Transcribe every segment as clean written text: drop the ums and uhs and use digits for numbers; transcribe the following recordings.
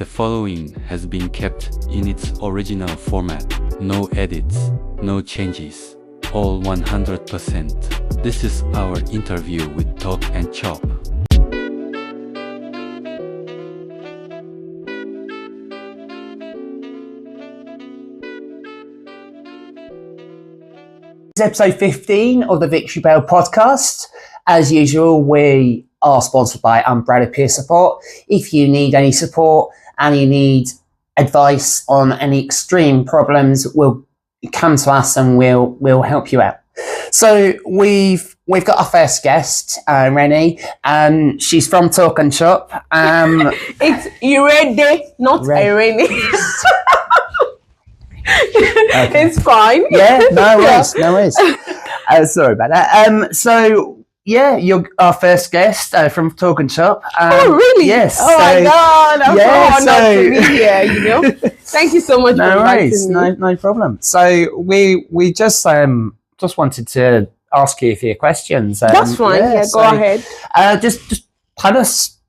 The following has been kept in its original format. No edits, no changes, all 100%. This is our interview with Talk and Chop. It's episode 15 of the Victory Bell podcast. As usual, we are sponsored by Umbrella Peer Support. If you need any support and you need advice on any extreme problems, we'll come to us and we'll help you out. So we've got our first guest, Rennie. She's from Talk and Chop. It's Irede, not Irene. Okay. It's fine. Yeah, no worries, no worries. Sorry about that. So yeah, you're our first guest from Talk and Chop. Oh really? Yes. Oh my God! I'm so honored to be here. You know. Thank you so much for inviting me. No problem. So we just wanted to ask you a few questions. That's fine. Yeah, go ahead. Just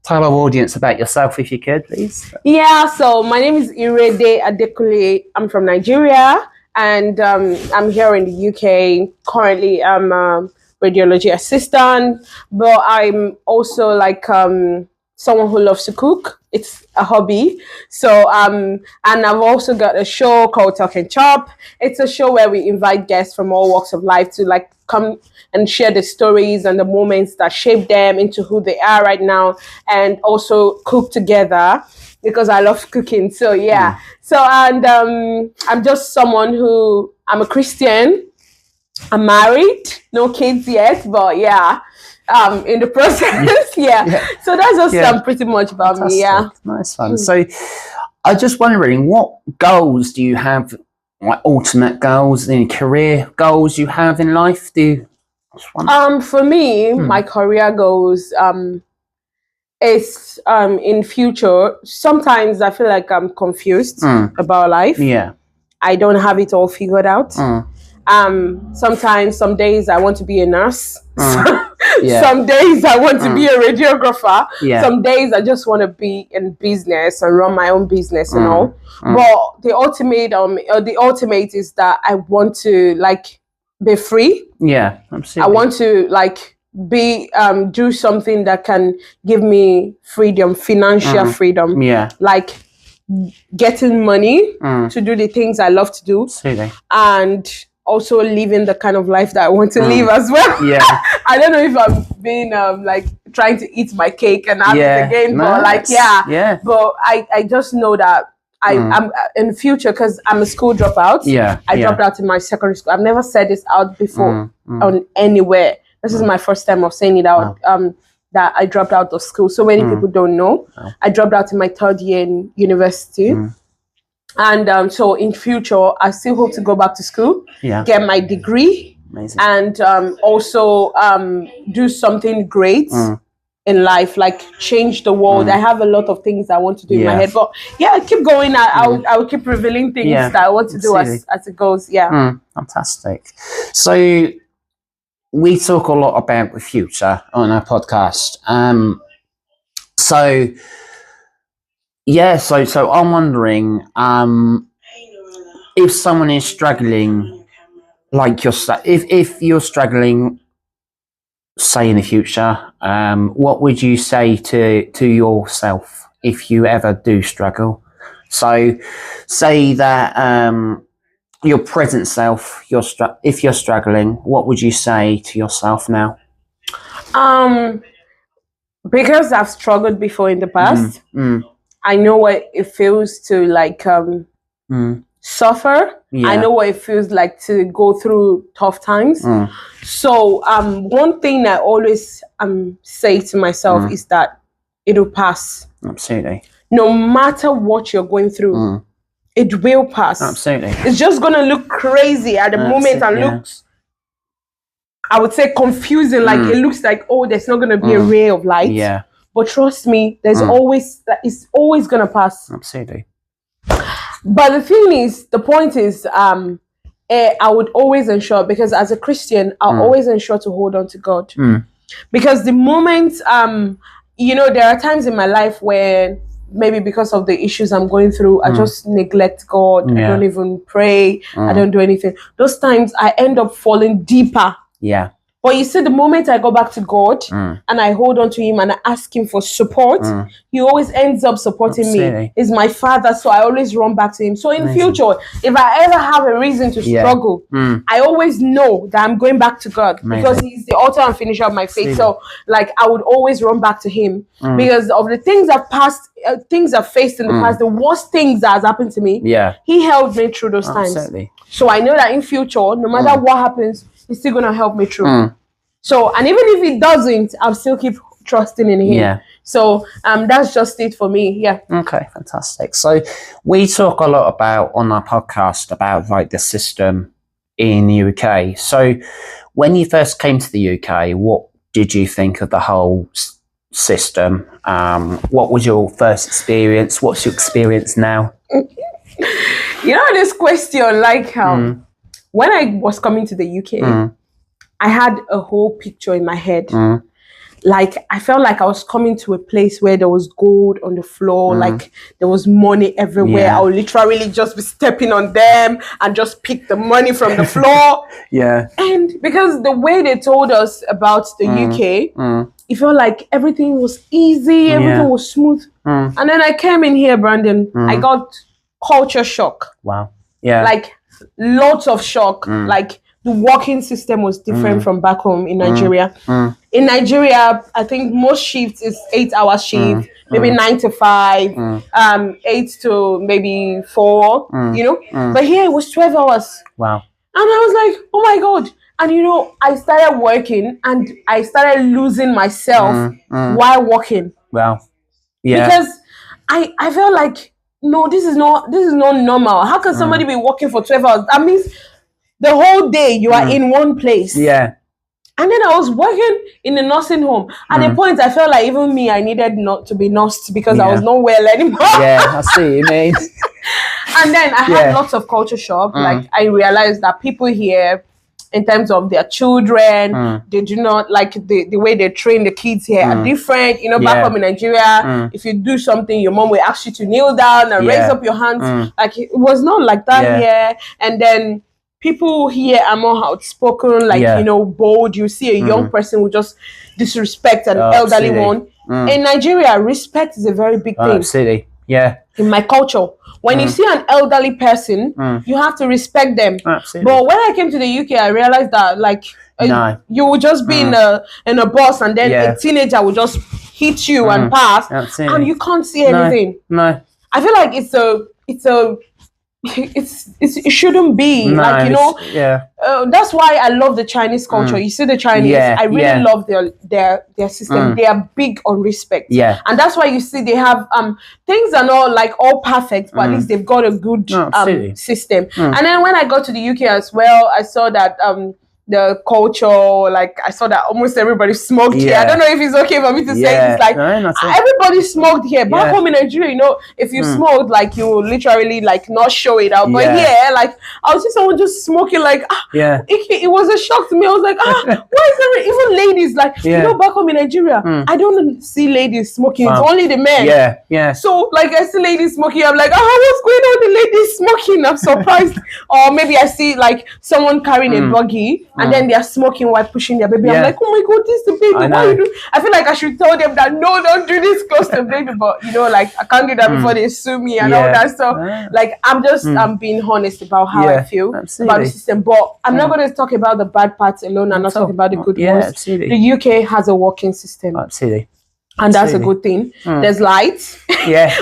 tell our audience about yourself, if you could, please. Yeah, so my name is Irede Adekule. I'm from Nigeria, and I'm here in the UK. Currently, I'm a radiology assistant, but I'm also like someone who loves to cook. It's a hobby. So, and I've also got a show called Talk and Chop. It's a show where we invite guests from all walks of life to like come and share the stories and the moments that shape them into who they are right now, and also cook together because I love cooking. So yeah. So, and I'm just someone who, I'm a Christian. I'm married, no kids yet, but yeah. In the process, yeah. So that's just pretty much about me, yeah. Nice one. So I'm just wondering, what goals do you have, like ultimate goals, any career goals you have in life? For me, my career goals is in future. Sometimes I feel like I'm confused about life. Yeah. I don't have it all figured out. Sometimes, some days I want to be a nurse. Some days I want to be a radiographer. Some days I just want to be in business and run my own business and all. But the ultimate is that I want to like be free. Yeah, absolutely. I want to like be do something that can give me freedom, financial freedom. Yeah, like getting money to do the things I love to do. Absolutely. And also living the kind of life that I want to live as well. Yeah. I don't know if I'm being like trying to eat my cake and have it again, but like but I just know that I'm in the future, because I'm a school dropout. I dropped out in my secondary school. I've never said this out before on anywhere. This is my first time of saying it out. That I dropped out of school. So many people don't know. I dropped out in my third year in university. And so in future, I still hope to go back to school, get my degree. Amazing. And also do something great in life, like change the world. I have a lot of things I want to do in my head, but I keep going. I'll keep revealing things that I want to do as it goes. Fantastic. So we talk a lot about the future on our podcast. So I'm wondering if someone is struggling, like if you're struggling, say in the future, what would you say to yourself if you ever do struggle? So say that your present self, if you're struggling, what would you say to yourself now? Because I've struggled before in the past, I know what it feels to like suffer. I know what it feels like to go through tough times. So one thing I always say to myself is that it'll pass. Absolutely. No matter what you're going through, it will pass. Absolutely. It's just gonna look crazy at the moment and looks, I would say, confusing. Like it looks like, oh, there's not gonna be a ray of light. Yeah. But trust me, there's always, it's always gonna pass. Absolutely. But the thing is, the point is, I would always ensure, because as a Christian, I'll always ensure to hold on to God. Because the moment, there are times in my life when maybe because of the issues I'm going through, I just neglect God. I don't even pray. I don't do anything. Those times I end up falling deeper. Yeah. But you see, the moment I go back to God and I hold on to him and I ask him for support, he always ends up supporting me. He's my father, so I always run back to him. So in future, if I ever have a reason to struggle, I always know that I'm going back to God because he's the author and finisher of my faith. So like I would always run back to him because of the things I've passed, things I've faced in the past, the worst things that has happened to me. Yeah, he held me through those times. So I know that in future, no matter what happens, he's still gonna help me through. So, and even if he doesn't, I'll still keep trusting in him. Yeah. So, that's just it for me. Yeah. Okay, fantastic. So, we talk a lot about on our podcast about like the system in the UK. So, when you first came to the UK, what did you think of the whole system? What was your first experience? What's your experience now? You know, this question, like when I was coming to the UK, I had a whole picture in my head. Like, I felt like I was coming to a place where there was gold on the floor, like there was money everywhere. I would literally just be stepping on them and just pick the money from the floor. And because the way they told us about the UK, it felt like everything was easy, everything was smooth. And then I came in here, Brandon, I got culture shock. Wow. Yeah. Like, lots of shock. Like, the working system was different from back home in Nigeria. In Nigeria, I think most shifts is 8-hour shift, maybe 9 to 5, 8 to maybe 4, you know. But here it was 12 hours. Wow. And I was like, oh my God. And you know, I started working and I started losing myself while working. Wow. Yeah. Because I felt like, no, this is not normal. How can somebody be working for 12 hours? That means the whole day you are in one place. Yeah. And then I was working in a nursing home. At a point, I felt like even me, I needed not to be nursed because I was not well anymore. Yeah, I see what you mean. And then I had lots of culture shock. Like, I realized that people here, in terms of their children, they do not like the way they train the kids here are different. You know, back home in Nigeria, if you do something, your mom will ask you to kneel down and raise up your hands. Like, it was not like that here. And then people here are more outspoken, like, you know, bold. You see a young person who just disrespect an elderly one. In Nigeria, respect is a very big thing. Absolutely. Yeah. In my culture, when you see an elderly person, you have to respect them. Absolutely. But when I came to the UK, I realized that, like, you would just be in a bus and then a teenager would just hit you and pass. Absolutely. And you can't see anything. No. I feel like it shouldn't be like, you know. That's why I love the Chinese culture. You see the Chinese, I really love their system. They are big on respect, and that's why you see they have things are not like all perfect, but at least they've got a good system. And then when I got to the UK as well, I saw that the culture, like I saw that almost everybody smoked here. I don't know if it's okay for me to say this, like everybody smoked here. Back home in Nigeria, you know, if you smoked, like you will literally like not show it out. But here, like I was just someone just smoking, like it was a shock to me. I was like, why is there even ladies, like you know, back home in Nigeria, I don't see ladies smoking. It's only the men. So like I see ladies smoking, I'm like, what's going on? The ladies smoking. I'm surprised. Or maybe I see like someone carrying a buggy. And then they are smoking while pushing their baby. I'm like, oh my God, this is the baby. What you do? I feel like I should tell them that, no, don't do this close to the baby. But, you know, like, I can't do that before they sue me and all that. So, like, I'm just being honest about how I feel about the system. But I'm not going to talk about the bad parts alone. I'm not talking about the good ones. Absolutely. The UK has a working system. Absolutely. And that's a good thing. There's lights.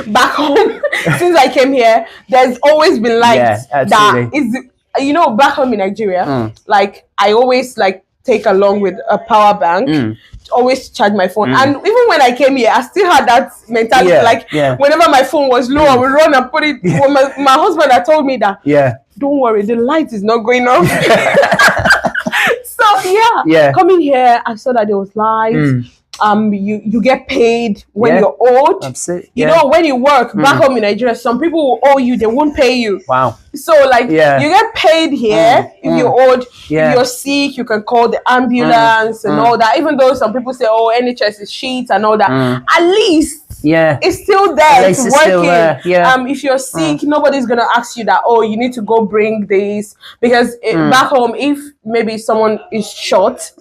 Back home, since I came here, there's always been lights. That is... You know, back home in Nigeria, like I always like take along with a power bank to always charge my phone. And even when I came here, I still had that mentality. Like whenever my phone was low, I would run and put it. When my husband had told me that, don't worry, the light is not going off. So coming here, I saw that there was lights. You get paid when you're old. You know, when you work back home in Nigeria, some people will owe you, they won't pay you. Wow. So like you get paid here if you're old. If you're sick, you can call the ambulance and all that. Even though some people say, oh, NHS is shit and all that. At least it's still there. It's working. Still there. Yeah. If you're sick, nobody's gonna ask you that. Oh, you need to go bring this because back home, if maybe someone is shot,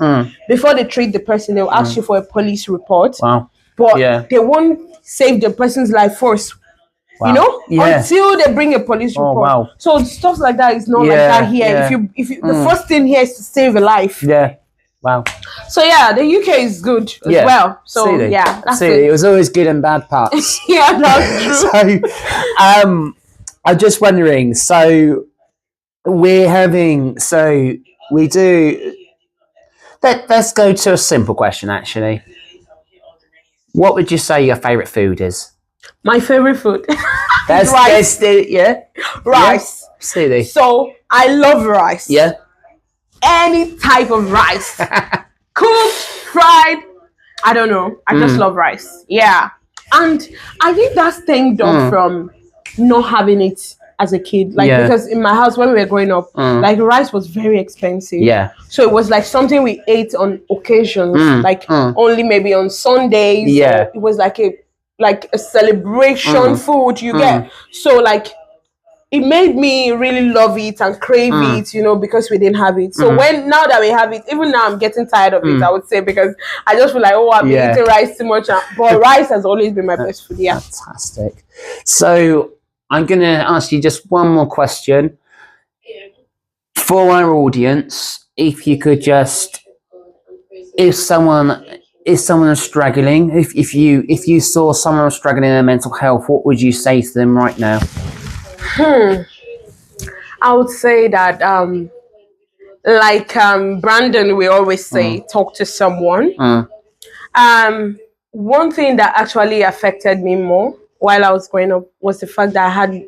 before they treat the person, they'll ask you for a police report. Wow. But they won't save the person's life first. Wow. You know, until they bring a police report. Wow. So stuff like that is not like that here. If you, the first thing here is to save a life. Yeah. Wow. So yeah, the UK is good as well. So that's it. It was always good and bad parts. That's true. So, I'm just wondering. So we do. Let's go to a simple question. Actually, what would you say your favourite food is? My favorite food. That's rice. Rice. Yeah. So I love rice. Yeah. Any type of rice. Cooked, fried. I don't know. I just love rice. Yeah. And I think that stemmed up from not having it as a kid. Like because in my house when we were growing up, like rice was very expensive. Yeah. So it was like something we ate on occasions, like only maybe on Sundays. Yeah. It was like a celebration food you get. So like it made me really love it and crave it, you know, because we didn't have it. So now that we have it, even now I'm getting tired of it, I would say, because I just feel like, I've been eating rice too much. But rice has always been my best food. Yeah. Fantastic. So I'm going to ask you just one more question for our audience. If you could just, if someone is struggling, if you saw someone struggling in their mental health, what would you say to them right now? I would say that Brandon we always say, talk to someone. One thing that actually affected me more while I was growing up was the fact that I had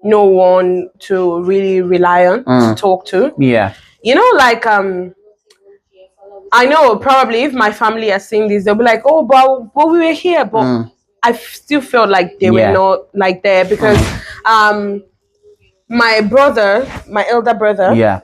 no one to really rely on to talk to. Yeah. You know, like I know probably if my family are seeing this, they'll be like, oh, but we were here, but I still felt like they were not like there because my elder brother,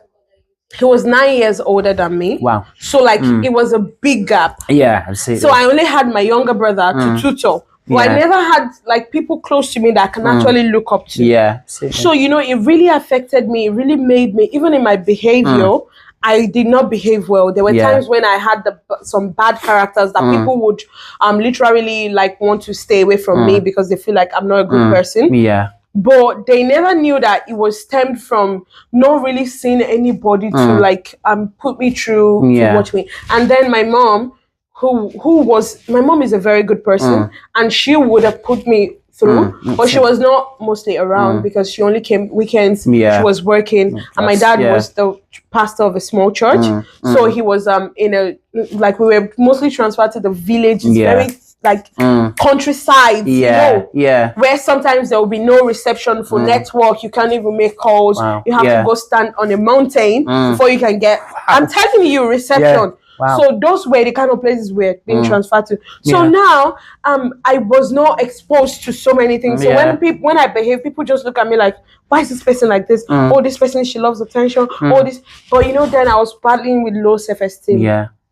he was 9 years older than me. Wow. So like it was a big gap. Yeah, I see. So I only had my younger brother to tutor. But I never had like people close to me that I can actually look up to. Yeah. So you know, it really affected me. It really made me, even in my behavior, I did not behave well. There were times when I had some bad characters that people would literally like want to stay away from me because they feel like I'm not a good person. Yeah. But they never knew that it was stemmed from not really seeing anybody to like put me through to watch me. And then my mom, my mom is a very good person, and she would have put me through, but she was not mostly around because she only came weekends. She was working, and my dad was the pastor of a small church, so he was in a we were mostly transferred to the village. It's very like countryside, you know, where sometimes there will be no reception for network. You can't even make calls. You have to go stand on a mountain before you can get. I'm telling you, reception. Wow. So those were the kind of places we're being transferred to. So now I was not exposed to so many things. So when I behave, people just look at me like, why is this person like this? Oh, this person, she loves attention. Oh, this. But you know, then I was battling with low self-esteem.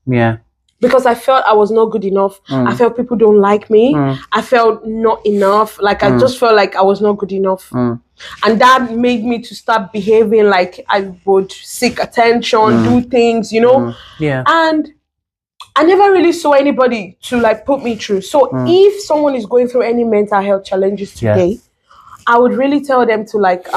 Yeah. Because I felt I was not good enough. I felt people don't like me. I felt not enough. Like I just felt like I was not good enough. And that made me to start behaving like I would seek attention, do things, you know. And I never really saw anybody to like put me through. So if someone is going through any mental health challenges today, I would really tell them to like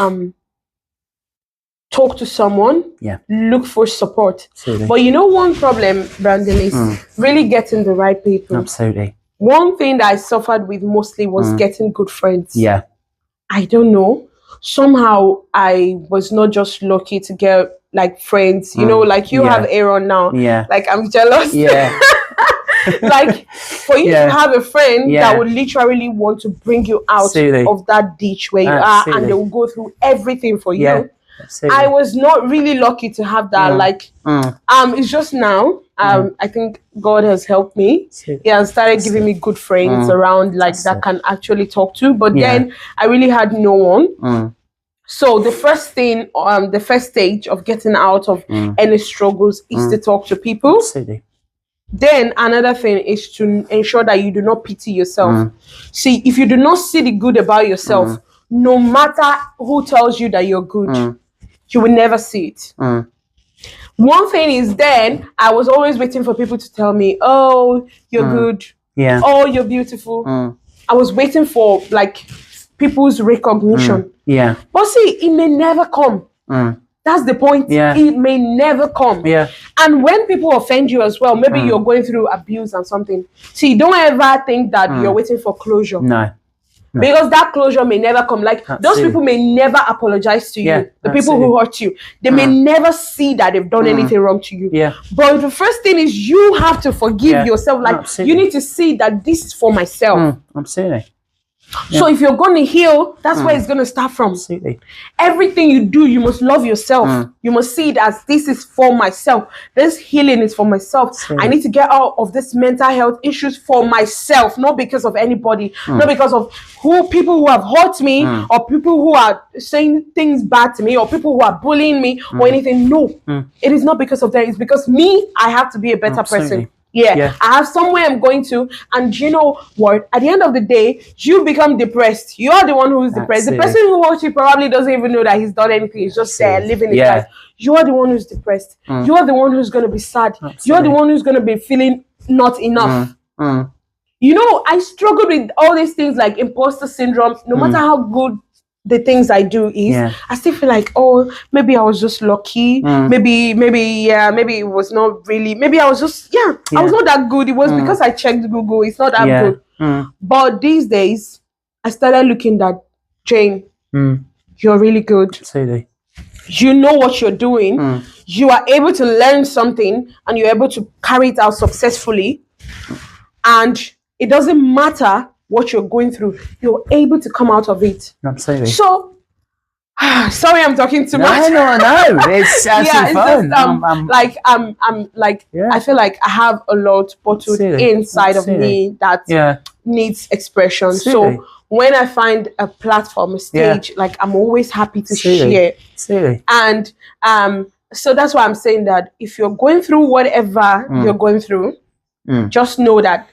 talk to someone, look for support. Absolutely. But you know, one problem, Brandon, is really getting the right people. Absolutely. One thing that I suffered with mostly was getting good friends. Yeah. I don't know. Somehow I was not just lucky to get like friends, you know, like you have Aaron now. Yeah. Like I'm jealous. Yeah. Like for you to have a friend that would literally want to bring you out of that ditch where you are, and they will go through everything for you. Absolutely. I was not really lucky to have that. Like, it's just now. I think God has helped me. He has started giving me good friends around, like that can actually talk to. But then I really had no one. So the first thing, the first stage of getting out of any struggles is to talk to people. Absolutely. Then another thing is to ensure that you do not pity yourself. See, if you do not see the good about yourself, no matter who tells you that you're good, you will never see it. One thing is, then I was always waiting for people to tell me, oh, you're good. Yeah. Oh, you're beautiful. I was waiting for like people's recognition. Yeah. But see, it may never come. That's the point. Yeah. It may never come. Yeah. And when people offend you as well, maybe you're going through abuse and something. See, don't ever think that you're waiting for closure. No. Because that closure may never come. Like, those people may never apologize to you. The people who hurt you, they may never see that they've done anything wrong to you. Yeah. But the first thing is you have to forgive yourself. Like, you need to see that this is for myself. Absolutely. So if you're going to heal, that's where it's going to start from. Absolutely. Everything you do, you must love yourself. You must see it as, this is for myself. This healing is for myself. I need to get out of this mental health issues for myself, not because of anybody, not because of people who have hurt me, or people who are saying things bad to me, or people who are bullying me, or anything. No, it is not because of that. It's because me, I have to be a better person. Yeah, I have somewhere I'm going to, and you know what? At the end of the day, you become depressed. You're the one who is depressed. The person who hurt you probably doesn't even know that he's done anything. He's just there living his life. You're the one who's depressed. You're the one who's going to be sad. You're the one who's going to be feeling not enough. You know, I struggle with all these things like imposter syndrome. No matter how good the things I do is, I still feel like, oh, maybe I was just lucky. Maybe it was not really. Maybe I was just, I was not that good. It was because I checked Google. It's not that good. But these days, I started looking at, Jane, you're really good. Absolutely. You know what you're doing. You are able to learn something, and you're able to carry it out successfully. And it doesn't matter what you're going through, you're able to come out of it. Absolutely. So, sorry, I'm talking too much. No. It's actually fun. I feel like I have a lot bottled inside of me that needs expression. So when I find a platform, a stage, like I'm always happy to share. And so that's why I'm saying that if you're going through whatever you're going through, just know that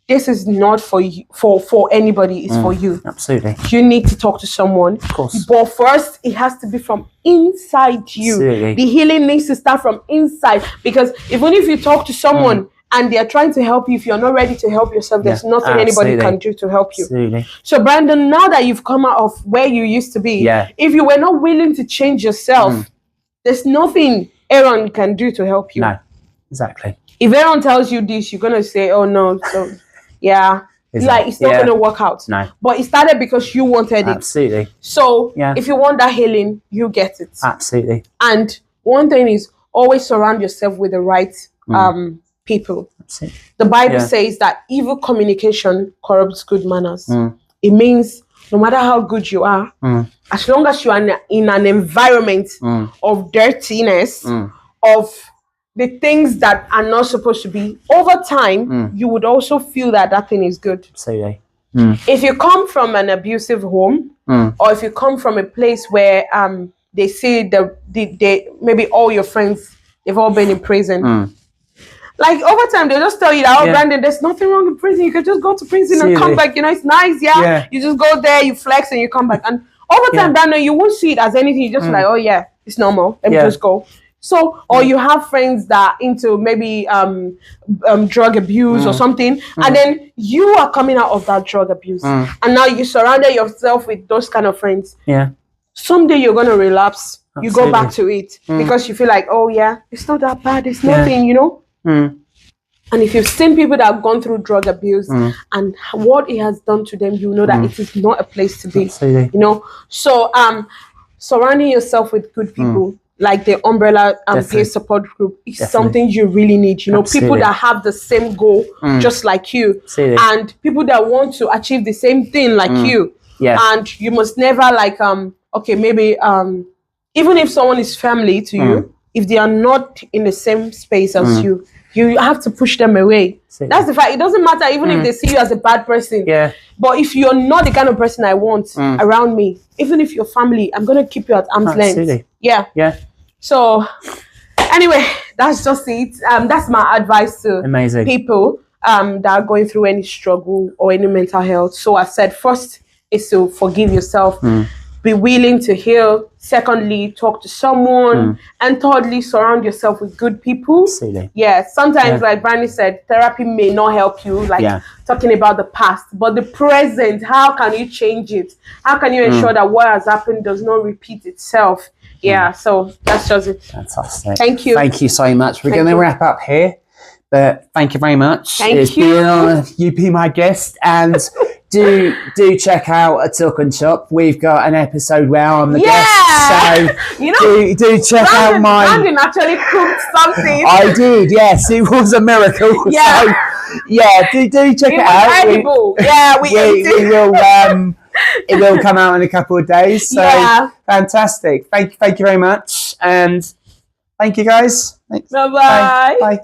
this is not for you, for anybody. It's for you. Absolutely. You need to talk to someone. Of course. But first, it has to be from inside you. Absolutely. The healing needs to start from inside. Because even if you talk to someone and they're trying to help you, if you're not ready to help yourself, there's nothing anybody can do to help you. Absolutely. So, Brandon, now that you've come out of where you used to be, if you were not willing to change yourself, there's nothing Aaron can do to help you. No, exactly. If Aaron tells you this, you're going to say, oh, no, so... Yeah, it's not going to work out. No. But it started because you wanted it. Absolutely. So, if you want that healing, you get it. Absolutely. And one thing is, always surround yourself with the right people. Absolutely. The Bible says that evil communication corrupts good manners. It means no matter how good you are, as long as you are in an environment of dirtiness, of the things that are not supposed to be, over time, you would also feel that that thing is good. Absolutely. If you come from an abusive home, or if you come from a place where they see maybe all your friends, they've all been in prison. Like over time, they'll just tell you that, Brandon, there's nothing wrong in prison. You can just go to prison and come back. You know, it's nice, You just go there, you flex, and you come back. And over time, Brandon, you won't see it as anything. You just like, oh yeah, it's normal. Let me just go. So, or you have friends that are into maybe drug abuse or something, and then you are coming out of that drug abuse, and now you surrounded yourself with those kind of friends. Someday you're going to relapse. Absolutely. You go back to it because you feel like, oh yeah, it's not that bad. It's nothing, you know. And if you've seen people that have gone through drug abuse and what it has done to them, you know that it is not a place to be. Absolutely. You know. So, surrounding yourself with good people. Like the umbrella and peer support group is something you really need. You know, people that have the same goal just like you, and people that want to achieve the same thing like you. And you must never like okay, maybe even if someone is family to you, if they are not in the same space as you, you have to push them away. That's the fact. It doesn't matter even if they see you as a bad person. But if you're not the kind of person I want around me, even if you're family, I'm gonna keep you at arm's length. So anyway, that's just it. That's my advice to people that are going through any struggle or any mental health. So I said, first is to forgive yourself, be willing to heal. Secondly, talk to someone, and thirdly, surround yourself with good people. Absolutely. Yeah, sometimes, like Brandy said, therapy may not help you, like talking about the past, but the present. How can you change it? How can you ensure that what has happened does not repeat itself? Yeah, so that's just it. Fantastic. Thank you. Thank you so much. We're going to wrap up here, but thank you very much. It's been an honor you be my guest, and do check out A Talk and Shop. We've got an episode where I'm the guest, so you know, do check out my. Brandon actually cooked something. I did, yes, it was a miracle. Yeah, so, yeah, do check it out. Edible. We will. It will come out in a couple of days. So fantastic. Thank you very much. And thank you guys. Thanks. Bye-bye. Bye.